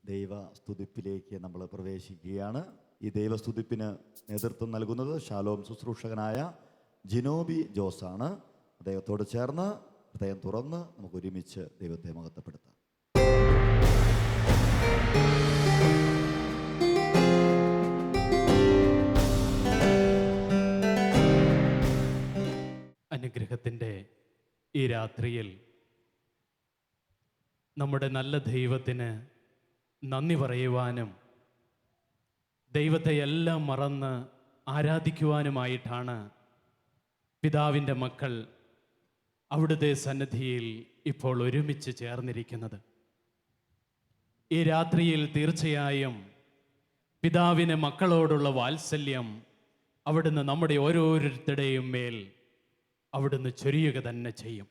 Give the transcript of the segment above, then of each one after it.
ദൈവസ്തുതിപ്പിലേക്ക് നമ്മൾ പ്രവേശിക്കുകയാണ്. ഈ ദൈവസ്തുതിപ്പിന് നേതൃത്വം നൽകുന്നത് ശാലോം ശുശ്രൂഷകനായ ജിനോബി ജോസാണ്. അദ്ദേഹത്തോട് ചേർന്ന് ഹൃദയം തുറന്ന് നമുക്ക് ഒരുമിച്ച് ദൈവത്തെ മഹത്വപ്പെടുത്താം. അനുഗ്രഹത്തിൻ്റെ ഈ രാത്രിയിൽ നമ്മുടെ നല്ല ദൈവത്തിന് നന്ദി പറയുവാനും ദൈവത്തെ എല്ലാം മറന്ന് ആരാധിക്കുവാനുമായിട്ടാണ് പിതാവിൻ്റെ മക്കൾ അവിടുത്തെ സന്നിധിയിൽ ഇപ്പോൾ ഒരുമിച്ച് ചേർന്നിരിക്കുന്നത്. ഈ രാത്രിയിൽ തീർച്ചയായും പിതാവിന് മക്കളോടുള്ള വാത്സല്യം അവിടുന്ന് നമ്മുടെ ഓരോരുത്തരുടെയും മേൽ അവിടുന്ന് ചൊരിയുക തന്നെ ചെയ്യും.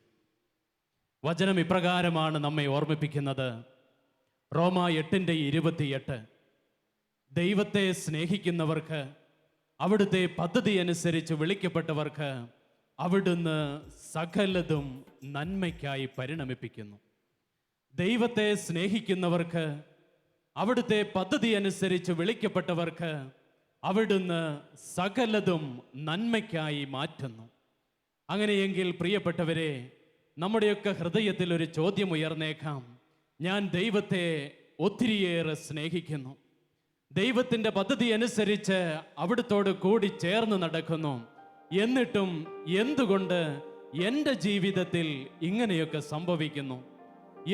വചനം ഇപ്രകാരമാണ് നമ്മെ ഓർമ്മിപ്പിക്കുന്നത്. റോമ 8:28, ദൈവത്തെ സ്നേഹിക്കുന്നവർക്ക്, അവിടുത്തെ പദ്ധതി അനുസരിച്ച് വിളിക്കപ്പെട്ടവർക്ക് അവിടുന്ന് സകലതും നന്മയ്ക്കായി പരിണമിപ്പിക്കുന്നു. ദൈവത്തെ സ്നേഹിക്കുന്നവർക്ക്, അവിടുത്തെ പദ്ധതി അനുസരിച്ച് വിളിക്കപ്പെട്ടവർക്ക് അവിടുന്ന് സകലതും നന്മയ്ക്കായി മാറ്റുന്നു. അങ്ങനെയെങ്കിൽ പ്രിയപ്പെട്ടവരെ, നമ്മുടെയൊക്കെ ഹൃദയത്തിൽ ഒരു ചോദ്യം ഉയർന്നേക്കാം. ഞാൻ ദൈവത്തെ ഒത്തിരിയേറെ സ്നേഹിക്കുന്നു, ദൈവത്തിൻ്റെ പദ്ധതി അനുസരിച്ച് അവിടുത്തോട് കൂടി ചേർന്ന് നടക്കുന്നു, എന്നിട്ടും എന്തുകൊണ്ട് എൻ്റെ ജീവിതത്തിൽ ഇങ്ങനെയൊക്കെ സംഭവിക്കുന്നു?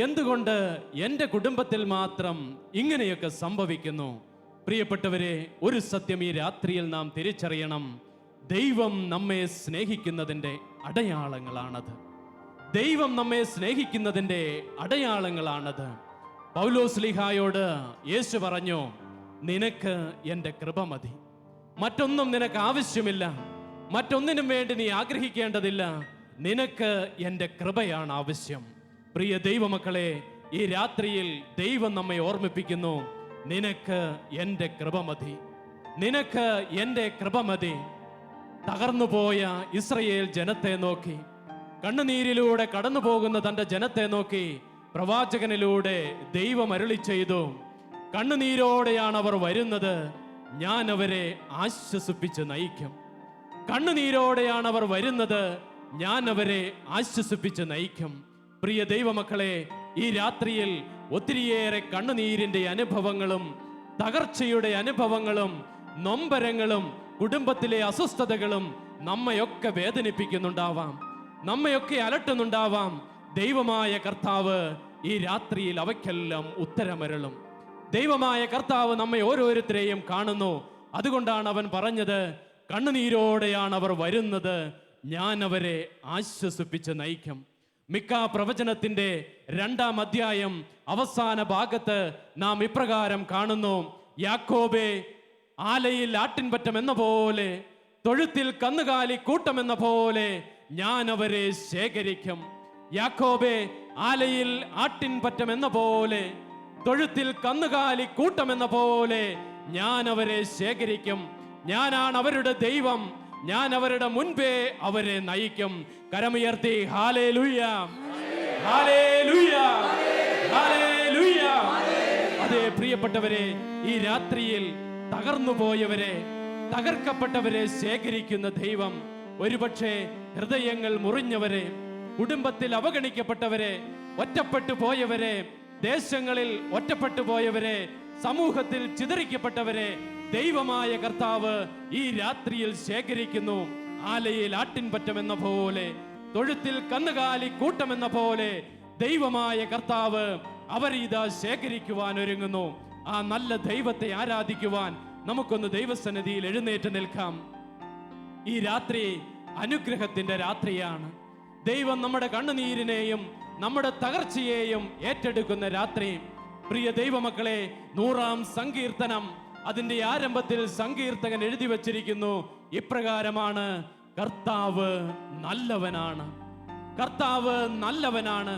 എന്തുകൊണ്ട് എൻ്റെ കുടുംബത്തിൽ മാത്രം ഇങ്ങനെയൊക്കെ സംഭവിക്കുന്നു? പ്രിയപ്പെട്ടവരെ, ഒരു സത്യം ഈ രാത്രിയിൽ നാം തിരിച്ചറിയണം. ദൈവം നമ്മെ സ്നേഹിക്കുന്നതിൻ്റെ അടയാളങ്ങളാണത്. ദൈവം നമ്മെ സ്നേഹിക്കുന്നതിൻ്റെ അടയാളങ്ങളാണത്. പൗലോസ്ലീഹായോട് യേശു പറഞ്ഞു, നിനക്ക് എൻ്റെ കൃപ മതി, മറ്റൊന്നും നിനക്ക് ആവശ്യമില്ല, മറ്റൊന്നിനും വേണ്ടി നീ ആഗ്രഹിക്കേണ്ടതില്ല, നിനക്ക് എൻ്റെ കൃപയാണ് ആവശ്യം. പ്രിയ ദൈവമക്കളെ, ഈ രാത്രിയിൽ ദൈവം നമ്മെ ഓർമ്മിപ്പിക്കുന്നു, നിനക്ക് എൻ്റെ കൃപ മതി, നിനക്ക് എൻ്റെ കൃപ മതി. തകർന്നുപോയ ഇസ്രയേൽ ജനത്തെ നോക്കി, കണ്ണുനീരിലൂടെ കടന്നു പോകുന്ന തൻ്റെ ജനത്തെ നോക്കി പ്രവാചകനിലൂടെ ദൈവം അരുളി ചെയ്തു, കണ്ണുനീരോടെയാണ് അവർ വരുന്നത്, ഞാൻ അവരെ ആശ്വസിപ്പിച്ച് നയിക്കും. കണ്ണുനീരോടെയാണ് അവർ വരുന്നത്, ഞാൻ അവരെ ആശ്വസിപ്പിച്ച് നയിക്കും. പ്രിയ ദൈവമക്കളെ, ഈ രാത്രിയിൽ ഒത്തിരിയേറെ കണ്ണുനീരിൻ്റെ അനുഭവങ്ങളും തകർച്ചയുടെ അനുഭവങ്ങളും നൊമ്പരങ്ങളും കുടുംബത്തിലെ അസ്വസ്ഥതകളും നമ്മയൊക്കെ വേദനിപ്പിക്കുന്നുണ്ടാവാം, നമ്മയൊക്കെ അലട്ടുന്നുണ്ടാവാം. ദൈവമായ കർത്താവ് ഈ രാത്രിയിൽ അവയ്ക്കെല്ലാം ഉത്തരമരുളും. ദൈവമായ കർത്താവ് നമ്മെ ഓരോരുത്തരെയും കാണുന്നു. അതുകൊണ്ടാണ് അവൻ പറഞ്ഞത്, കണ്ണുനീരോടെയാണ് അവർ വരുന്നത്, ഞാൻ അവരെ ആശ്വസിപ്പിച്ച് നയിക്കും. മിക്കാ പ്രവചനത്തിന്റെ 2-ാം അധ്യായം അവസാന ഭാഗത്ത് നാം ഇപ്രകാരം കാണുന്നു, യാക്കോബേ, ആലയിൽ ആട്ടിൻപറ്റം എന്ന പോലെ, തൊഴുത്തിൽ കന്നുകാലി കൂട്ടം എന്ന പോലെ ഞാൻ അവരെ ശേഖരിക്കും. യാക്കോബേ, ആലയിൽ ആട്ടിൻപറ്റം എന്ന പോലെ, തൊഴുത്തിൽ കന്നുകാലി കൂട്ടം എന്ന പോലെ ഞാൻ അവരെ ശേഖരിക്കും. ഞാനാണ് അവരുടെ ദൈവം, ഞാൻ അവരുടെ മുൻപേ അവരെ നയിക്കും. കരമുയർത്തി ഹല്ലേലൂയ, ഹല്ലേലൂയ, ഹല്ലേലൂയ. അതേ പ്രിയപ്പെട്ടവരെ, ഈ രാത്രിയിൽ തകർന്നുപോയവരെ, തകർക്കപ്പെട്ടവരെ ശേഖരിക്കുന്ന ദൈവം, ഒരുപക്ഷെ ഹൃദയങ്ങൾ മുറിഞ്ഞവരെ, കുടുംബത്തിൽ അവഗണിക്കപ്പെട്ടവരെ, ഒറ്റപ്പെട്ടു പോയവരെ, ദേശങ്ങളിൽ ഒറ്റപ്പെട്ടു പോയവരെ, സമൂഹത്തിൽ ചിതറിക്കപ്പെട്ടവരെ ദൈവമായ കർത്താവ് ഈ രാത്രിയിൽ ശേഖരിക്കുന്നു. ആലയിൽ ആട്ടിൻപറ്റം എന്ന പോലെ, തൊഴുത്തിൽ കന്നുകാലി കൂട്ടം എന്ന പോലെ ദൈവമായ കർത്താവ് അവരിതാ ശേഖരിക്കുവാൻ ഒരുങ്ങുന്നു. ആ നല്ല ദൈവത്തെ ആരാധിക്കുവാൻ നമുക്കൊന്ന് ദൈവസന്നിധിയിൽ എഴുന്നേറ്റ് നിൽക്കാം. ഈ രാത്രി അനുഗ്രഹത്തിന്റെ രാത്രിയാണ്. ദൈവം നമ്മുടെ കണ്ണുനീരിനെയും നമ്മുടെ തകർച്ചയെയും ഏറ്റെടുക്കുന്ന രാത്രി. പ്രിയ ദൈവമക്കളെ, 100-ാം സങ്കീർത്തനം അതിന്റെ ആരംഭത്തിൽ സങ്കീർത്തകൻ എഴുതി വച്ചിരിക്കുന്നു, ഇപ്രകാരമാണ്, കർത്താവ് നല്ലവനാണ്, കർത്താവ് നല്ലവനാണ്.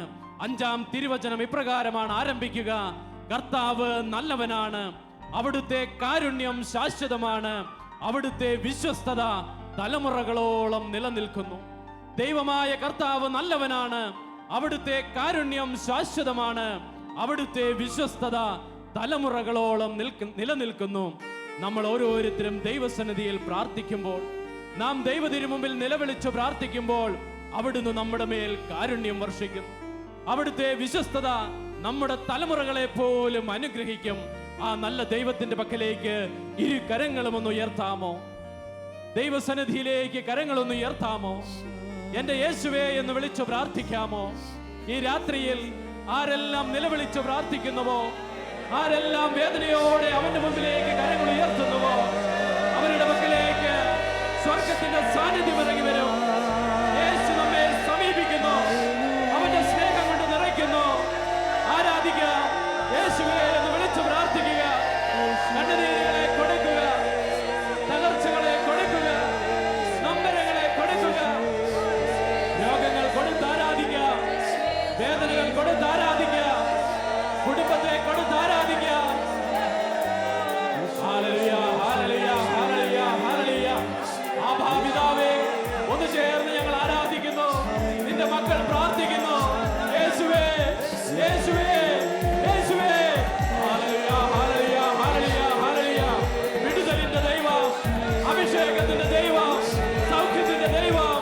5-ാം തിരുവചനം ഇപ്രകാരമാണ് ആരംഭിക്കുക, കർത്താവ് നല്ലവനാണ്, അവിടുത്തെ കാരുണ്യം ശാശ്വതമാണ്, അവിടുത്തെ വിശ്വസ്തത തലമുറകളോളം നിലനിൽക്കുന്നു. ദൈവമായ കർത്താവ് നല്ലവനാണ്, അവിടുത്തെ കാരുണ്യം ശാശ്വതമാണ്, അവിടുത്തെ വിശ്വസ്തത തലമുറകളോളം നിലനിൽക്കുന്നു. നമ്മൾ ഓരോരുത്തരും ദൈവസന്നിധിയിൽ പ്രാർത്ഥിക്കുമ്പോൾ, നാം ദൈവത്തിനുമുമ്പിൽ നിലവിളിച്ച് പ്രാർത്ഥിക്കുമ്പോൾ അവിടുന്ന് നമ്മുടെ മേൽ കാരുണ്യം വർഷിക്കും. അവിടുത്തെ വിശ്വസ്തത നമ്മുടെ തലമുറകളെ പോലും അനുഗ്രഹിക്കും. ആ നല്ല ദൈവത്തിന്റെ പക്കലേക്ക് ഇരു കരങ്ങളും ഒന്ന് ഉയർത്താമോ? ദൈവസന്നിധിയിലേക്ക് കരങ്ങളൊന്ന് ഉയർത്താമോ? എന്റെ യേശുവേ എന്ന് വിളിച്ചു പ്രാർത്ഥിക്കാമോ? ഈ രാത്രിയിൽ ആരെല്ലാം നിലവിളിച്ച് പ്രാർത്ഥിക്കുന്നുവോ, ആരെല്ലാം വേദനയോടെ അവന്റെ മുമ്പിലേക്ക് കരങ്ങൾ ഉയർത്തുന്നുവോ, അവരുടെ പക്കലേക്ക് സ്വർഗത്തിന്റെ സാന്നിധ്യം ഇറങ്ങി വരും. യേശു നമ്മെ സമീപിക്കുന്നു, അവന്റെ സ്നേഹം കൊണ്ട് നിറയ്ക്കുന്നു. ആരാധിക്കുക, യേശുവേ എന്ന് വിളിച്ചു പ്രാർത്ഥിക്കുക. കണ്ണുനീരുകളെ കൊടുക്കുക, തകർച്ചകളെ കൊടുക്കുക, നൊമ്പരങ്ങളെ കൊടുക്കുക, രോഗങ്ങൾ കൊടുത്താരാധിക്കുക, വേദനകൾ കൊടുത്താരാധിക്കുക, കുടുംബത്തെ കൊടുത്താരാധിക്കുക. Hallelujah, hallelujah, hallelujah, hallelujah. ആഭാപിതാവേ, ഒന്ന് ചേർന്ന് ഞങ്ങൾ ആരാധിക്കുന്നു. നിന്റെ മക്കൾ പ്രാർത്ഥിക്കുന്നു. യേശുവേ, യേശുവേ, യേശുവേ. Hallelujah, hallelujah, hallelujah, hallelujah. വിടുതലിന്റെ ദൈവം, അഭിഷേകത്തിന്റെ ദൈവം, സൗഖ്യത്തിന്റെ ദൈവം,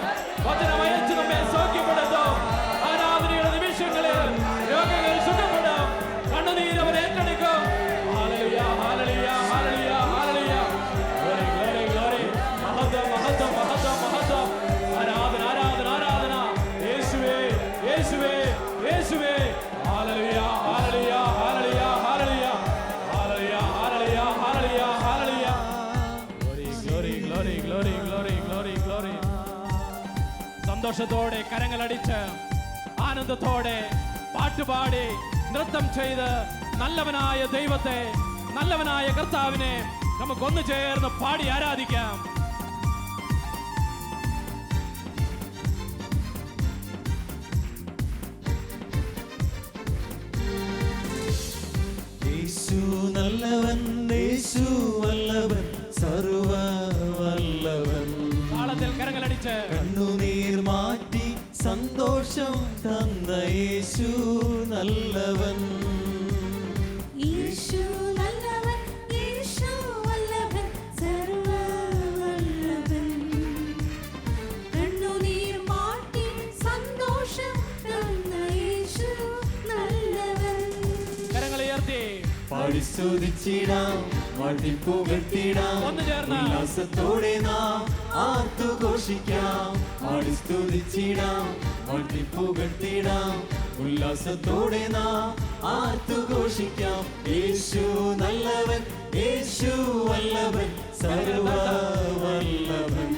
വചനമയച്ച് നമ്മെ സൗഖ്യപ്പെടുത്തും. ആരാധനയുടെ നിമിഷങ്ങളിൽ രോഗങ്ങൾ സുഖപ്പെടും, കണ്ണുനീര് അവൻ ഏറ്റെടുക്കും. Hallelujah, hallelujah, hallelujah, hallelujah. Glory, glory, glory. മഹത്വം, മഹത്വം, മഹത്വം, മഹത്വം. ആരാധന, ആരാധന, ആരാധന. യേശുവേ, യേശുവേ, യേശുവേ. Hallelujah, hallelujah, hallelujah, hallelujah. Hallelujah, hallelujah, hallelujah, hallelujah. Glory, glory, glory, glory, glory, glory. സന്തോഷത്തോടെ കരങ്ങളടിച്ച് ആനന്ദത്തോടെ പാട്ടുപാടി നൃത്തം ചെയ്ത് നല്ലവനായ ദൈവത്തെ, നല്ലവനായ കർത്താവിനെ നമുക്കൊന്നു ചേർന്ന് പാടി ആരാധിക്കാം. യേശു നല്ലവൻ, യേശു വല്ലവൻ, സർവ വല്ലവൻ. താളത്തിൽ കരങ്ങളടിച്ച് കണ്ണുനീർ മാറ്റി സന്തോഷം തന്ന യേശു നല്ലവൻ. യേശു നല്ലവൻ, യേശു വല്ലഭൻ, സർവ്വവല്ലഭൻ. കണ്ണുനീർ മാറ്റി സന്തോഷം തന്ന യേശു നല്ലവൻ. കരങ്ങളുയർത്തി പാടി സ്തുതിച്ചിടാം, വാഴ്ത്തി പുകഴ്ത്തിടാം. ഒന്ന് ചേർന്ന് ഉല്ലാസത്തോടെ നാം ആർത്തുഘോഷിക്കാം. പാടി സ്തുതിച്ചിടാം, വാഴ്ത്തി പുകഴ്ത്തിടാം. ഉല്ലാസത്തോടെ നാം ആർത്തുഘോഷിക്കാം. യേശു നല്ലവൻ, യേശു വല്ലവൻ, സർവ വല്ലഭൻ.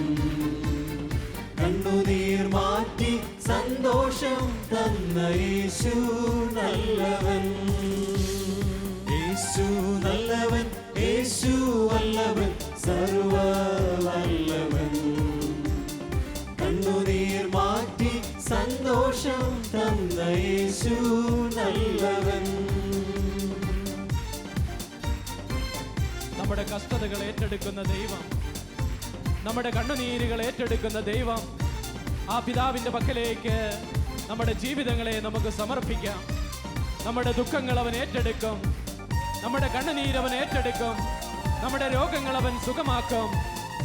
കണ്ണുനീർ മാറ്റി സന്തോഷം തന്ന യേശു നല്ലവൻ. യേശു നല്ലവൻ, യേശു വല്ലവൻ, സർവ വല്ലവൻ. കണ്ണുനീർ മാറ്റി സന്തോഷം തന്ന യേശു നല്ലവൻ. നമ്മുടെ കഷ്ടതകൾ ഏറ്റെടുക്കുന്ന ദൈവം, നമ്മുടെ കണ്ണുനീരുകൾ ഏറ്റെടുക്കുന്ന ദൈവം, ആ പിതാവിന്റെ പക്കലേക്ക് നമ്മുടെ ജീവിതങ്ങളെ നമുക്ക് സമർപ്പിക്കാം. നമ്മുടെ ദുഃഖങ്ങൾ അവൻ ഏറ്റെടുക്കും, നമ്മുടെ കണ്ണുനീര് അവൻ ഏറ്റെടുക്കും, നമ്മുടെ രോഗങ്ങൾ അവൻ സുഖമാക്കും.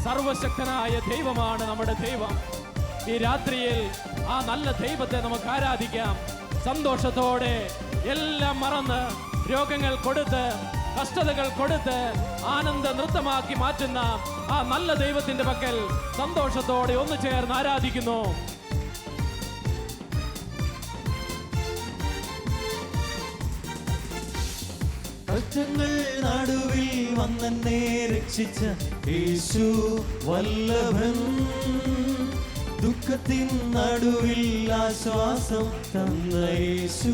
സർവശക്തനായ ദൈവമാണ് നമ്മുടെ ദൈവം. ഈ രാത്രിയിൽ ആ നല്ല ദൈവത്തെ നമുക്ക് ആരാധിക്കാം. സന്തോഷത്തോടെ എല്ലാം മറന്ന്, രോഗങ്ങൾ കൊടുത്ത്, കഷ്ടതകൾ കൊടുത്ത് ആനന്ദ നൃത്തമാക്കി മാറ്റുന്ന ആ നല്ല ദൈവത്തിന്റെ പക്കൽ സന്തോഷത്തോടെ ഒന്ന് ചേർന്ന് ആരാധിക്കുന്നു. കഷ്ടങ്ങൾ നടുവിൽ വന്നെന്നെ രക്ഷിച്ച യേശു വല്ലഭൻ. ദുഃഖത്തിൻ നടുവിൽ ആശ്വാസം തന്ന യേശു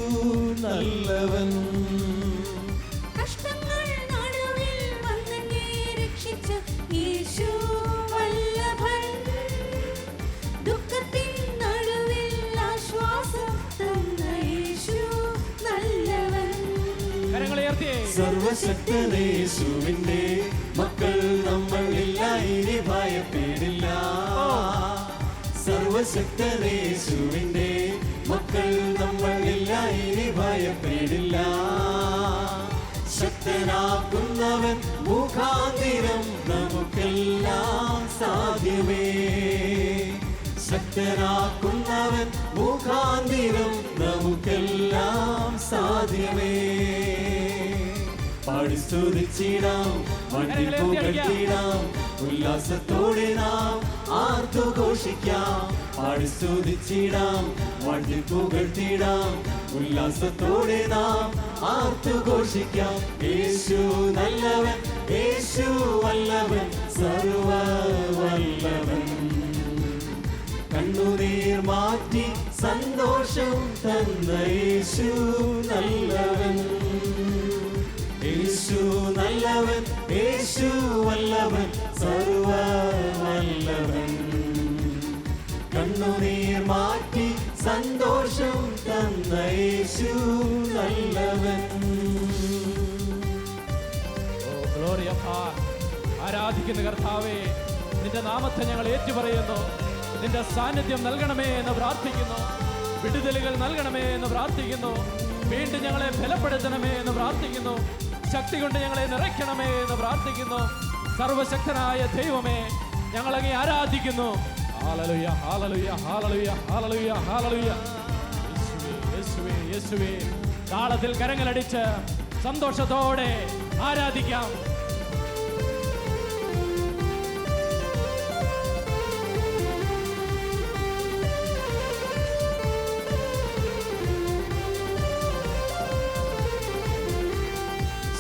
നല്ലവൻ. കഷ്ടങ്ങൾ നടുവിൽ വന്നെന്നെ രക്ഷിച്ച യേശു വല്ലഭൻ. ദുഃഖത്തിൻ നടുവിൽ ആശ്വാസം തന്ന യേശു നല്ലവൻ. കരങ്ങളുയർത്തി സർവശക്തനേശുവിന്റെ മക്കൾ നമ്മൾ ഇനി ഭയപ്പെടില്ല. സർവശക്തനേശുവിന്റെ മക്കൾ നമ്മൾ ഇനി ഭയപ്പെടില്ല. ശക്തനാക്കുന്നവൻ മുഖാന്തിരം നമുക്കെല്ലാം സാധ്യമേ. ശക്തനാക്കുന്നവൻ മുഖാന്തിരം നമുക്കെല്ലാം സാധ്യമേ. പാടി സ്തുതിച്ചിടാം, വണ്ടി പുകഴ്ത്തിടാം, ഉല്ലാസത്തോടെ നാം ആർത്തുഘോഷിക്കാം. പാടി സ്തുതിച്ചിടാം, വണ്ടി പുകഴ്ത്തിടാം, ഉല്ലാസത്തോടെ നാം ആർത്തുഘോഷിക്കാം. യേശു നല്ലവൻ, യേശു വല്ലവൻ, സർവവല്ലവൻ. കണ്ണുനീർ മാറ്റി സന്തോഷം തന്ന യേശു നല്ലവൻ. യേശു നല്ലവൻ, യേശു വല്ലവൻ, സർവവല്ലവൻ. കണ്ണുനീർ മാറ്റി സന്തോഷം തന്ന യേശു നല്ലവൻ. ആരാധിക്കുന്ന കർത്താവേ, നിന്റെ നാമത്തെ ഞങ്ങൾ ഏറ്റുപറയുന്നു. നിന്റെ സാന്നിധ്യം നൽകണമേ എന്ന് പ്രാർത്ഥിക്കുന്നു. വിടുതലുകൾ നൽകണമേ എന്ന് പ്രാർത്ഥിക്കുന്നു. വീണ്ടും ഞങ്ങളെ ബലപ്പെടുത്തണമേ എന്ന് പ്രാർത്ഥിക്കുന്നു. ശക്തി കൊണ്ട് ഞങ്ങളെ നിറയ്ക്കണമേ എന്ന് പ്രാർത്ഥിക്കുന്നു. സർവശക്തനായ ദൈവമേ, ഞങ്ങൾ അങ്ങേ ആരാധിക്കുന്നു. Hallelujah, hallelujah, hallelujah, hallelujah, hallelujah. യേശുവേ, യേശുവേ, താളത്തിൽ കരങ്ങളടിച്ച് സന്തോഷത്തോടെ ആരാധിക്കാം.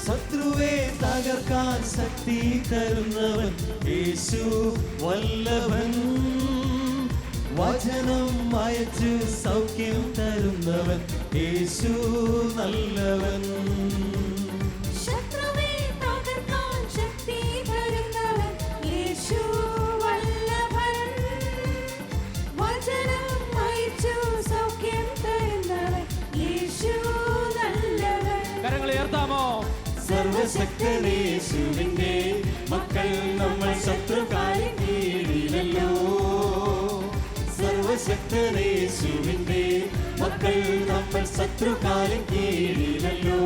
ശത്രുവെ തകർക്കാൻ ശക്തി തരുന്നവൻ യേശു വല്ലഭൻ. വചനം അയച്ച് സൗഖ്യം തരുന്നവൻ യേശു നല്ലവൻ. ശത്രുവെ തകർക്കാൻ ശക്തി തരുന്നവൻ യേശു വല്ലഭൻ. വചനം അയച്ചു സൗഖ്യം തരുന്നവൻ യേശു നല്ലവൻ. കരങ്ങളെ ഉയർത്താമോ? സർവശക്തനേശുവിന്റെ മക്കൾ നമ്മൾ ശത്രുക്കാരെ കീഴിലല്ലോ. സർവശക്തനേശുവിന്റെ മക്കൾ നമ്മൾ ശത്രുക്കാരെ കീഴിലല്ലോ.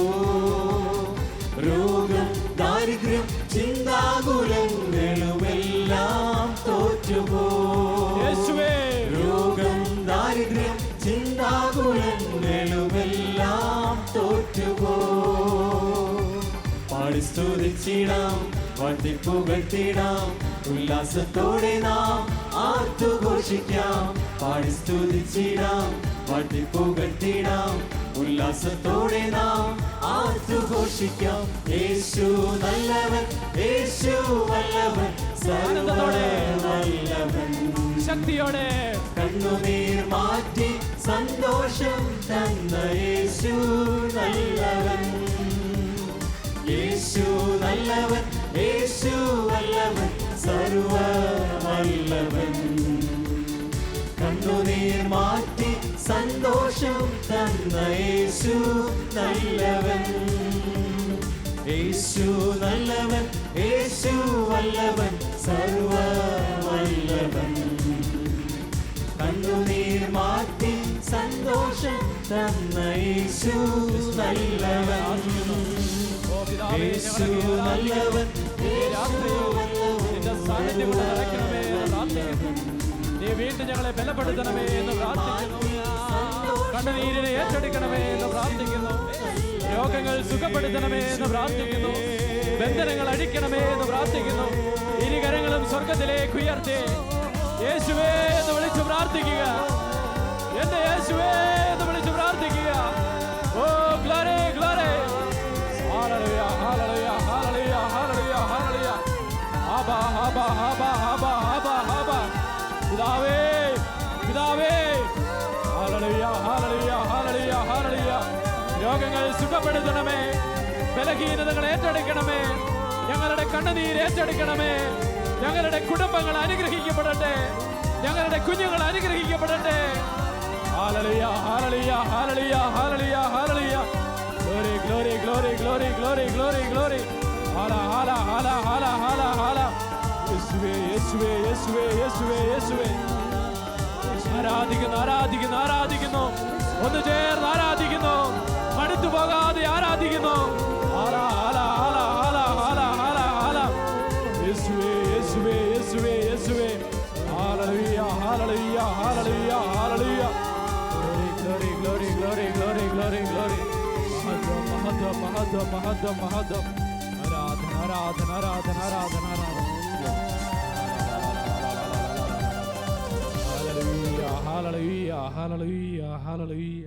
രോഗം, ദാരിദ്ര്യം, ചിന്താകുലങ്ങളുമെല്ലാം തോറ്റുപോകും. രോഗം, ദാരിദ്ര്യം, ചിന്താകുലങ്ങളുമെല്ലാം തോറ്റുപോകും. പാടി സ്തുതിച്ചിടാം, വാഴ്ത്തി പുകഴ്ത്തിടാം, ഉല്ലാസത്തോടെ നാം ആർത്തുഘോഷിക്കാം. പാടി സ്തുതിച്ചിടാം, വാഴ്ത്തി പുകഴ്ത്തിടാം, ഉല്ലാസത്തോടെ നാം ആർത്തുഘോഷിക്കാം. യേശു നല്ലവൻ, യേശു വല്ലവൻ, സർവവല്ലവൻ. ശക്തിയോടെ കണ്ണുനീർ മാറ്റി സന്തോഷം തന്ന യേശു നല്ലവൻ. യേശു നല്ലവൻ, യേശു വല്ലവൻ, സർവവല്ലവൻ. കണ്ണുനീർ മാറ്റി സന്തോഷം തന്ന യേശു നല്ലവൻ. യേശു നല്ലവൻ, യേശു വല്ലവൻ, സർവവല്ലവൻ. കണ്ണുനീർ മാറ്റി സന്തോഷം തന്ന യേശു നല്ലവൻ. യേശു നല്ലവൻ, നിന്റെ സാന്നിധ്യം കൊണ്ട് നിറയ്ക്കണമേ എന്ന് പ്രാർത്ഥിക്കുന്നു. നീ വീണ്ടും ഞങ്ങളെ ബലപ്പെടുത്തണമേ എന്ന് പ്രാർത്ഥിക്കുന്നു. കണ്ണുനീരിനെ ഏറ്റെടുക്കണമേ എന്ന് പ്രാർത്ഥിക്കുന്നു. രോഗങ്ങൾ സുഖപ്പെടുത്തണമേ എന്ന് പ്രാർത്ഥിക്കുന്നു. ബന്ധനങ്ങൾ അഴിക്കണമേ എന്ന് പ്രാർത്ഥിക്കുന്നു. ഇരുകരങ്ങളും സ്വർഗത്തിലേക്ക് ഉയർത്തി യേശുവേ എന്ന് വിളിച്ച് പ്രാർത്ഥിക്കുക. എന്റെ യേശുവേ എന്ന് വിളിച്ച് പ്രാർത്ഥിക്കുക. Oh glory, glory. Hallelujah, hallelujah, hallelujah, hallelujah, hallelujah. ആബാ, ആബാ, ആബാ, ആബാ, ആബാ, ആബാ. പിതാവേ, പിതാവേ. Hallelujah, hallelujah, hallelujah, hallelujah. രോഗങ്ങൾ സുഖപ്പെടുത്തണമേ. ബലഹീനതകൾ ഏറ്റെടുക്കണമേ. ഞങ്ങളുടെ കണ്ണുനീർ ഏറ്റെടുക്കണമേ. ഞങ്ങളുടെ കുടുംബങ്ങൾ അനുഗ്രഹിക്കപ്പെടട്ടെ. ഞങ്ങളുടെ കുഞ്ഞുങ്ങൾ അനുഗ്രഹിക്കപ്പെടട്ടെ. Hallelujah, hallelujah, hallelujah, hallelujah, hallelujah. Glory, glory, glory, glory, glory, glory, glory. ഹാല, ഹാല, ഹാല, ഹാല, ഹാല, ഹാല. യേശുവേ, യേശുവേ, യേശുവേ, യേശുവേ, യേശുവേ. ആരാധിക്കുന്നു, ആരാധിക്കുന്നു, ആരാധിക്കുന്നു. ഒന്ന് ചേർന്ന് ആരാധിക്കുന്നു. മടുത്തു പോകാതെ ആരാധിക്കുന്നു. ഹാല, ഹാല, മഹത്വം മഹത്വം മഹത്വം മഹത്വം. ആരാധന ആരാധന ആരാധന ആരാധന ആരാധന. Hallelujah hallelujah hallelujah hallelujah.